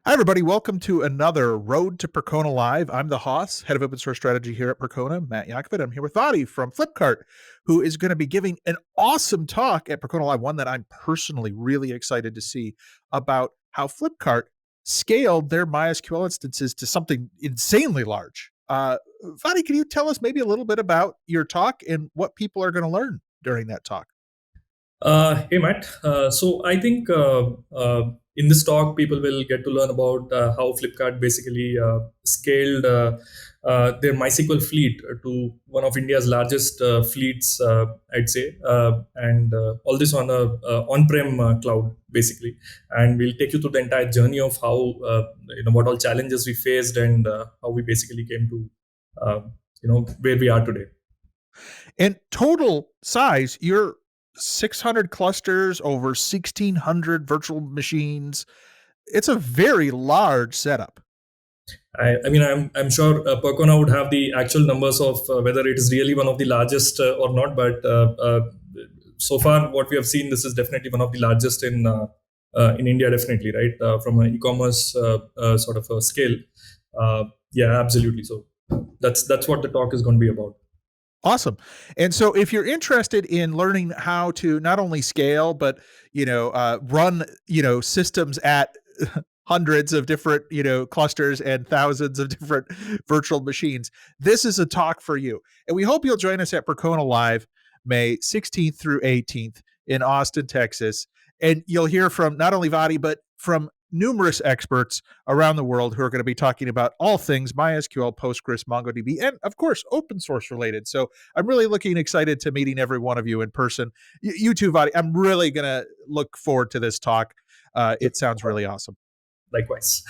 Hi, everybody. Welcome to another Road to Percona Live. I'm the Hoss, head of open source strategy here at Percona, Matt Yakovit. I'm here with Vadi from Flipkart, who is going to be giving an awesome talk at Percona Live, one that I'm personally really excited to see about how Flipkart scaled their MySQL instances to something insanely large. Vadi, can you tell us maybe a little bit about your talk and what people are going to learn during that talk? Hey Matt. So I think in this talk, people will get to learn about how Flipkart basically scaled their MySQL fleet to one of India's largest fleets, I'd say, and all this on a on-prem cloud, basically. And we'll take you through the entire journey of how what all challenges we faced and how we basically came to where we are today. And total size, you're 600 clusters, over 1,600 virtual machines. It's a very large setup. I'm sure Percona would have the actual numbers of whether it is really one of the largest or not, but so far what we have seen, this is definitely one of the largest in India, definitely, right? From an e-commerce sort of a scale. Yeah, absolutely. So that's what the talk is going to be about. Awesome. And so if you're interested in learning how to not only scale, but, run, systems at hundreds of different, clusters and thousands of different virtual machines, this is a talk for you. And we hope you'll join us at Percona Live, May 16th through 18th in Austin, Texas. And you'll hear from not only Vadi, but from numerous experts around the world who are going to be talking about all things MySQL, Postgres, MongoDB, and of course, open source related. So I'm really looking excited to meeting every one of you in person. You too, Vadi. I'm really going to look forward to this talk. It sounds really awesome. Likewise.